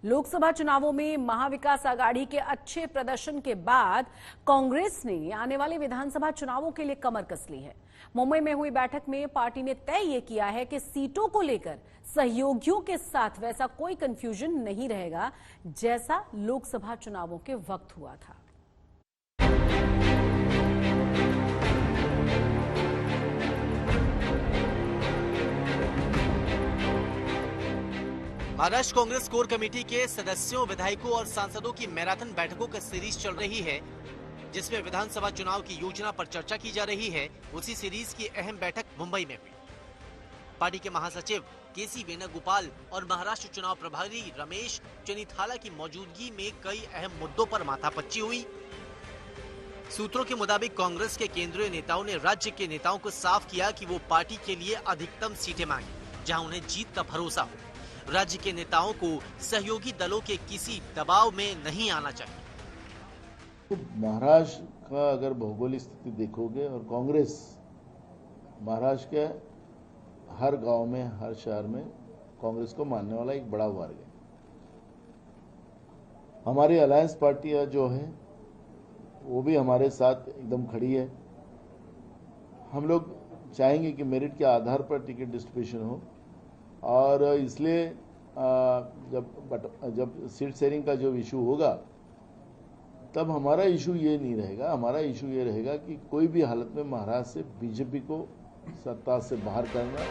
लोकसभा चुनावों में महाविकास आघाड़ी के अच्छे प्रदर्शन के बाद कांग्रेस ने आने वाले विधानसभा चुनावों के लिए कमर कस ली है। मुंबई में हुई बैठक में पार्टी ने तय ये किया है कि सीटों को लेकर सहयोगियों के साथ वैसा कोई कंफ्यूजन नहीं रहेगा जैसा लोकसभा चुनावों के वक्त हुआ था। महाराष्ट्र कांग्रेस कोर कमेटी के सदस्यों, विधायकों और सांसदों की मैराथन बैठकों का सीरीज चल रही है, जिसमें विधानसभा चुनाव की योजना पर चर्चा की जा रही है। उसी सीरीज की अहम बैठक मुंबई में हुई। पार्टी के महासचिव केसी वेणुगोपाल और महाराष्ट्र चुनाव प्रभारी रमेश चन्नीथाला की मौजूदगी में कई अहम मुद्दों पर माथापच्ची हुई। सूत्रों के मुताबिक कांग्रेस के केंद्रीय नेताओं ने राज्य के नेताओं को साफ किया कि वो पार्टी के लिए अधिकतम सीटें मांगे, जहां उन्हें जीत का भरोसा हो। राज्य के नेताओं को सहयोगी दलों के किसी दबाव में नहीं आना चाहिए। तो महाराष्ट्र का अगर भौगोलिक स्थिति देखोगे और कांग्रेस महाराष्ट्र के हर गांव में, हर शहर में कांग्रेस को मानने वाला एक बड़ा वर्ग है। हमारी अलायंस पार्टियां जो है वो भी हमारे साथ एकदम खड़ी है। हम लोग चाहेंगे कि मेरिट के आधार पर टिकट डिस्ट्रीब्यूशन हो और इसलिए जब सीट शेयरिंग का जो इशू होगा तब हमारा इशू ये नहीं रहेगा। हमारा इशू ये रहेगा कि कोई भी हालत में महाराष्ट्र से बीजेपी को सत्ता से बाहर करना।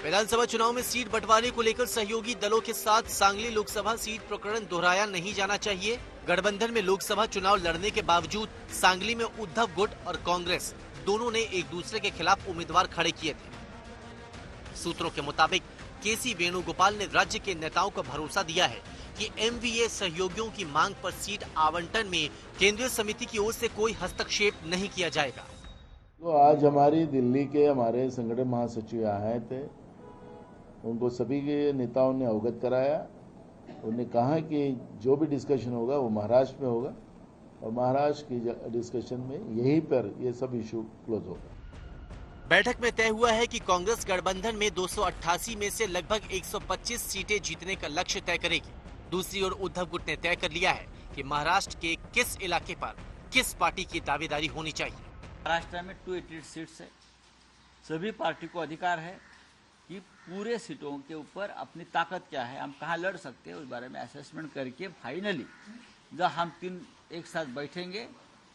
विधानसभा चुनाव में सीट बंटवारे को लेकर सहयोगी दलों के साथ सांगली लोकसभा सीट प्रकरण दोहराया नहीं जाना चाहिए। गठबंधन में लोकसभा चुनाव लड़ने के बावजूद सांगली में उद्धव गुट और कांग्रेस दोनों ने एक दूसरे के खिलाफ उम्मीदवार खड़े किए थे। सूत्रों के मुताबिक केसी वेणुगोपाल ने राज्य के नेताओं को भरोसा दिया है कि एमवीए सहयोगियों की मांग पर सीट आवंटन में केंद्रीय समिति की ओर से कोई हस्तक्षेप नहीं किया जाएगा। तो आज हमारी दिल्ली के हमारे संगठन महासचिव आए थे, उनको सभी के नेताओं ने अवगत कराया। उन्होंने कहा कि जो भी डिस्कशन होगा वो महाराष्ट्र में होगा और महाराष्ट्र की डिस्कशन में यहीं पर ये सब इशू क्लोज होगा। बैठक में तय हुआ है कि कांग्रेस गठबंधन में 288 में से लगभग 125 सीटें जीतने का लक्ष्य तय करेगी। दूसरी ओर उद्धव गुट ने तय कर लिया है कि महाराष्ट्र के किस इलाके पर किस पार्टी की दावेदारी होनी चाहिए। महाराष्ट्र में 288 सीट्स है। सभी पार्टी को अधिकार है कि पूरे सीटों के ऊपर अपनी ताकत क्या है, हम कहाँ लड़ सकते हैं, उस बारे में असेसमेंट करके फाइनली जब हम तीन एक साथ बैठेंगे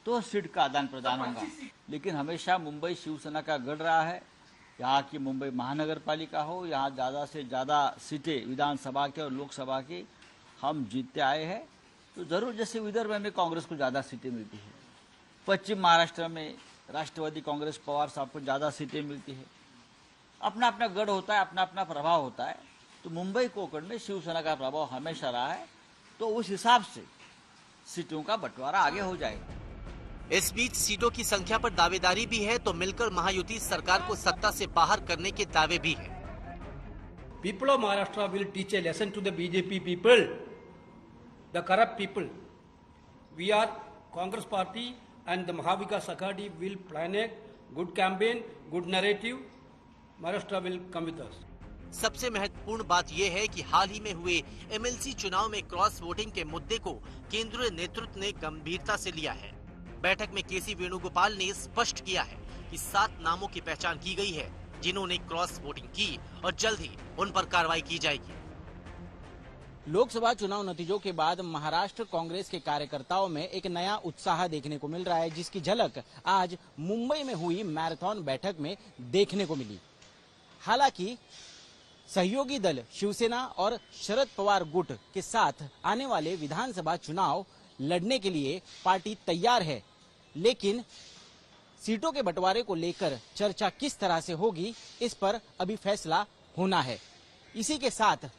तो सीट का आदान प्रदान होगा। लेकिन हमेशा मुंबई शिवसेना का गढ़ रहा है। यहाँ की मुंबई महानगर पालिका हो, यहाँ ज़्यादा से ज़्यादा सीटें विधानसभा के और लोकसभा की हम जीतते आए हैं। तो जरूर जैसे विदर्भ में कांग्रेस को ज़्यादा सीटें मिलती है, पश्चिम महाराष्ट्र में राष्ट्रवादी कांग्रेस पवार साहब को ज़्यादा सीटें मिलती है। अपना अपना गढ़ होता है, अपना अपना प्रभाव होता है। तो मुंबई कोकण में शिवसेना का प्रभाव हमेशा रहा है, तो उस हिसाब से सीटों का बंटवारा आगे हो जाएगा। इस बीच सीटों की संख्या पर दावेदारी भी है तो मिलकर महायुति सरकार को सत्ता से बाहर करने के दावे भी है। People of Maharashtra will teach a lesson to the BJP people, the corrupt people. We are Congress party and the Mahavikas Aghadi will plan a good campaign, good narrative. Maharashtra will come with us. सबसे महत्वपूर्ण बात यह है कि हाल ही में हुए MLC चुनाव में क्रॉस वोटिंग के मुद्दे को केंद्रीय नेतृत्व ने गंभीरता से लिया है। बैठक में केसी वेणुगोपाल ने स्पष्ट किया है कि 7 नामों की पहचान की गई है जिन्होंने क्रॉस वोटिंग की और जल्द ही उन पर कार्रवाई की जाएगी। लोकसभा चुनाव नतीजों के बाद महाराष्ट्र कांग्रेस के कार्यकर्ताओं में एक नया उत्साह देखने को मिल रहा है, जिसकी झलक आज मुंबई में हुई मैराथन बैठक में देखने को मिली। हालांकि सहयोगी दल शिवसेना और शरद पवार गुट के साथ आने वाले विधानसभा चुनाव लड़ने के लिए पार्टी तैयार है, लेकिन सीटों के बंटवारे को लेकर चर्चा किस तरह से होगी, इस पर अभी फैसला होना है। इसी के साथ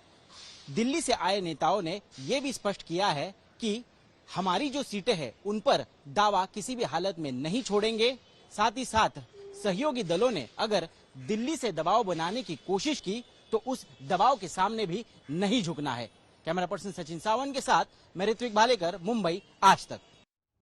दिल्ली से आए नेताओं ने यह भी स्पष्ट किया है कि हमारी जो सीटें हैं उन पर दावा किसी भी हालत में नहीं छोड़ेंगे। साथ ही साथ सहयोगी दलों ने अगर दिल्ली से दबाव बनाने की कोशिश की तो उस दबाव के सामने भी नहीं झुकना है। कैमरा पर्सन सचिन सावंत के साथ मैं ऋत्विक भालेकर, मुंबई, आज तक।